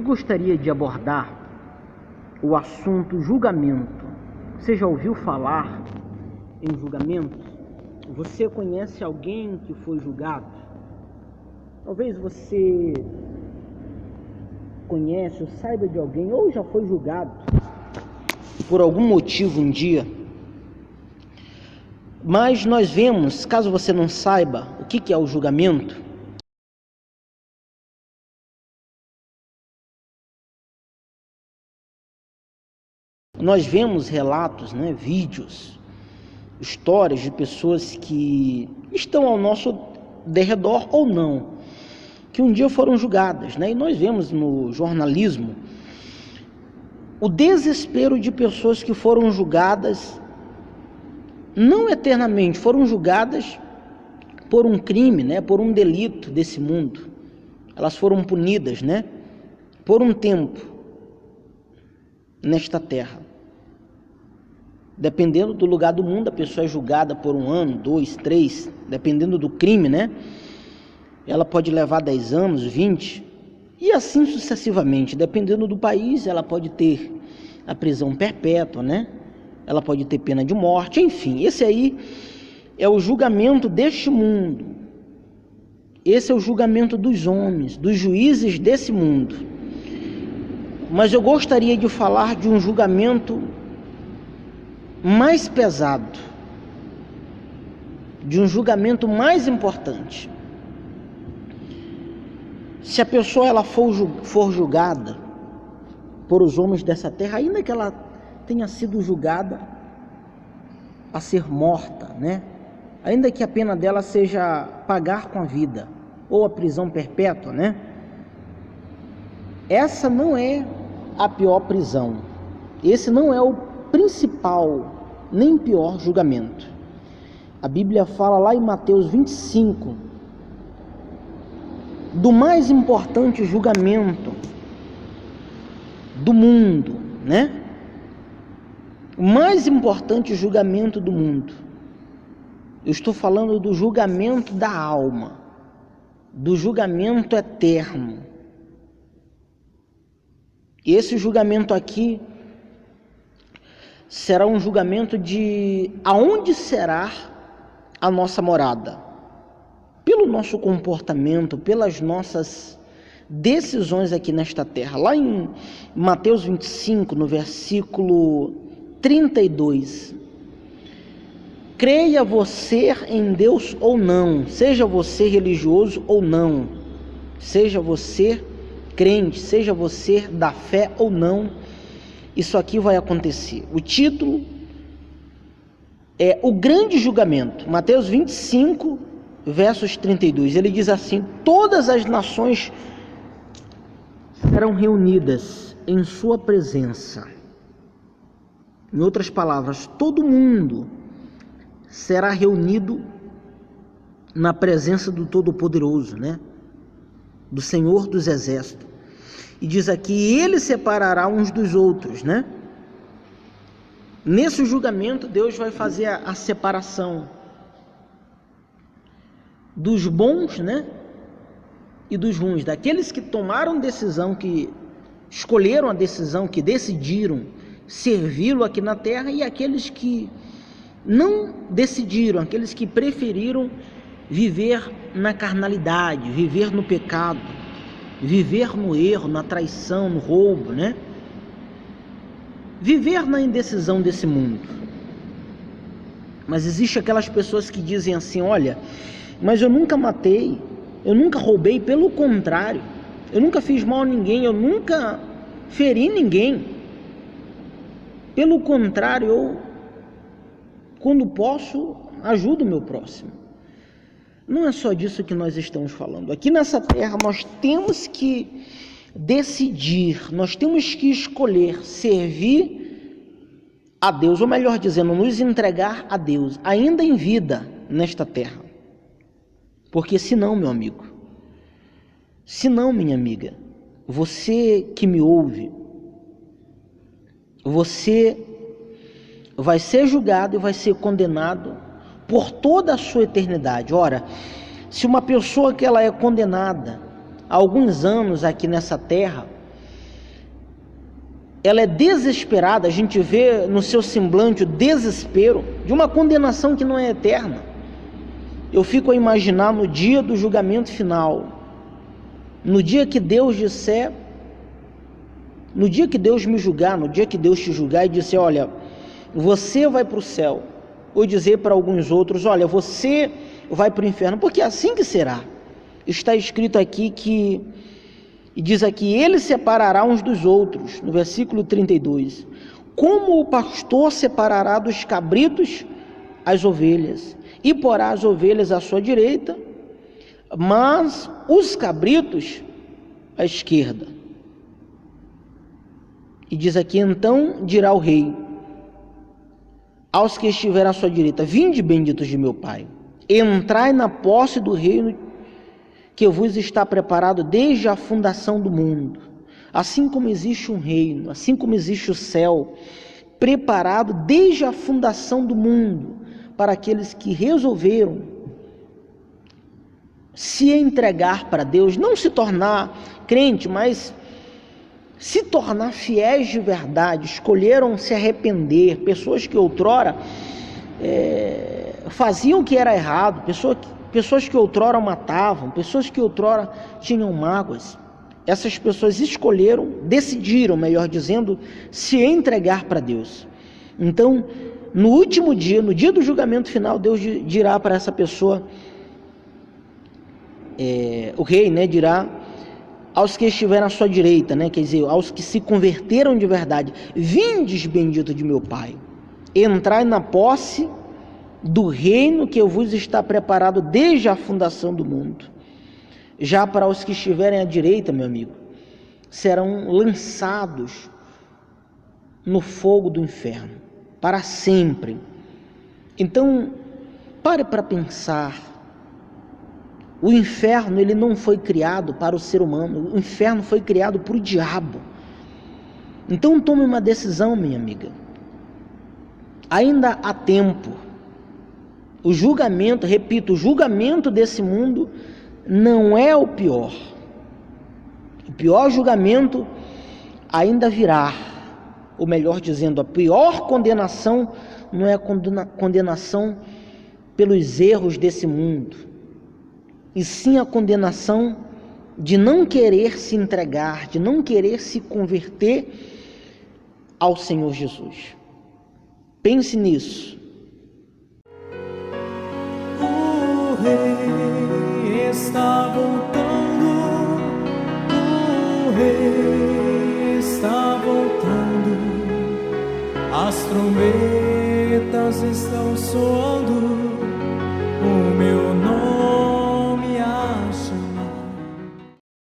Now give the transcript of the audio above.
Eu gostaria de abordar o assunto julgamento. Você já ouviu falar em julgamento? Você conhece alguém que foi julgado? Talvez você conhece ou saiba de alguém ou já foi julgado por algum motivo um dia. Mas nós vemos, caso você não saiba o que é o julgamento, nós vemos relatos, vídeos, histórias de pessoas que estão ao nosso derredor ou não, que um dia foram julgadas, E nós vemos no jornalismo o desespero de pessoas que foram julgadas, não eternamente, foram julgadas por um crime, por um delito desse mundo. Elas foram punidas, por um tempo nesta terra. Dependendo do lugar do mundo, a pessoa é julgada por 1 ano, 2, 3, dependendo do crime, Ela pode levar 10 anos, 20, e assim sucessivamente. Dependendo do país, ela pode ter a prisão perpétua, Ela pode ter pena de morte, enfim. Esse aí é o julgamento deste mundo. Esse é o julgamento dos homens, dos juízes desse mundo. Mas eu gostaria de falar de um julgamento mais pesado, de um julgamento mais importante. Se a pessoa ela for julgada por os homens dessa terra, ainda que ela tenha sido julgada a ser morta, ainda que a pena dela seja pagar com a vida ou a prisão perpétua, essa não é a pior prisão. Esse não é o principal, nem pior julgamento. A Bíblia fala lá em Mateus 25 do mais importante julgamento do mundo, O mais importante julgamento do mundo. Eu estou falando do julgamento da alma, do julgamento eterno. E esse julgamento aqui será um julgamento de aonde será a nossa morada, pelo nosso comportamento, pelas nossas decisões aqui nesta terra. Lá em Mateus 25, no versículo 32, creia você em Deus ou não, seja você religioso ou não, seja você crente, seja você da fé ou não, isso aqui vai acontecer. O título é o grande julgamento. Mateus 25, versos 32. Ele diz assim: todas as nações serão reunidas em sua presença. Em outras palavras, todo mundo será reunido na presença do Todo-Poderoso, do Senhor dos Exércitos. E diz aqui, ele separará uns dos outros, Nesse julgamento, Deus vai fazer a separação dos bons, e dos ruins, daqueles que tomaram decisão, que escolheram a decisão, que decidiram servi-lo aqui na terra, e aqueles que não decidiram, aqueles que preferiram viver na carnalidade, viver no pecado, viver no erro, na traição, no roubo, Viver na indecisão desse mundo. Mas existe aquelas pessoas que dizem assim: olha, mas eu nunca matei, eu nunca roubei, pelo contrário, eu nunca fiz mal a ninguém, eu nunca feri ninguém. Pelo contrário, eu, quando posso, ajudo o meu próximo. Não é só disso que nós estamos falando. Aqui nessa terra nós temos que decidir, nós temos que escolher servir a Deus, ou melhor dizendo, nos entregar a Deus, ainda em vida nesta terra. Porque senão, meu amigo, senão, minha amiga, você que me ouve, você vai ser julgado e vai ser condenado por toda a sua eternidade. Ora, se uma pessoa que ela é condenada há alguns anos aqui nessa terra, ela é desesperada, a gente vê no seu semblante o desespero de uma condenação que não é eterna. Eu fico a imaginar no dia do julgamento final, no dia que Deus disser, no dia que Deus me julgar, no dia que Deus te julgar e disser, olha, você vai para o céu, ou dizer para alguns outros, olha, você vai para o inferno, porque é assim que será. Está escrito aqui e diz aqui, ele separará uns dos outros, no versículo 32, como o pastor separará dos cabritos as ovelhas, e porá as ovelhas à sua direita, mas os cabritos à esquerda. E diz aqui, então dirá o rei aos que estiverem à sua direita, vinde benditos de meu Pai, entrai na posse do reino que vos está preparado desde a fundação do mundo. Assim como existe um reino, assim como existe o céu, preparado desde a fundação do mundo, para aqueles que resolveram se entregar para Deus, não se tornar crente, mas se tornar fiéis de verdade, escolheram se arrepender, pessoas que outrora faziam o que era errado, pessoas que outrora matavam, pessoas que outrora tinham mágoas. Essas pessoas decidiram, melhor dizendo, se entregar para Deus. Então, no último dia, no dia do julgamento final, Deus dirá para essa pessoa, o rei, dirá aos que estiverem à sua direita, quer dizer, aos que se converteram de verdade, vindes bendito de meu Pai, entrai na posse do reino que vos está preparado desde a fundação do mundo. Já para os que estiverem à direita, meu amigo, serão lançados no fogo do inferno, para sempre. Então, pare para pensar, o inferno ele não foi criado para o ser humano, o inferno foi criado para o diabo. Então tome uma decisão, minha amiga, ainda há tempo. O julgamento, repito, o julgamento desse mundo não é o pior. O pior julgamento ainda virá. Ou melhor dizendo, a pior condenação não é a condenação pelos erros desse mundo, e sim a condenação de não querer se entregar, de não querer se converter ao Senhor Jesus. Pense nisso. O Rei está voltando, o Rei está voltando, as trombetas estão soando,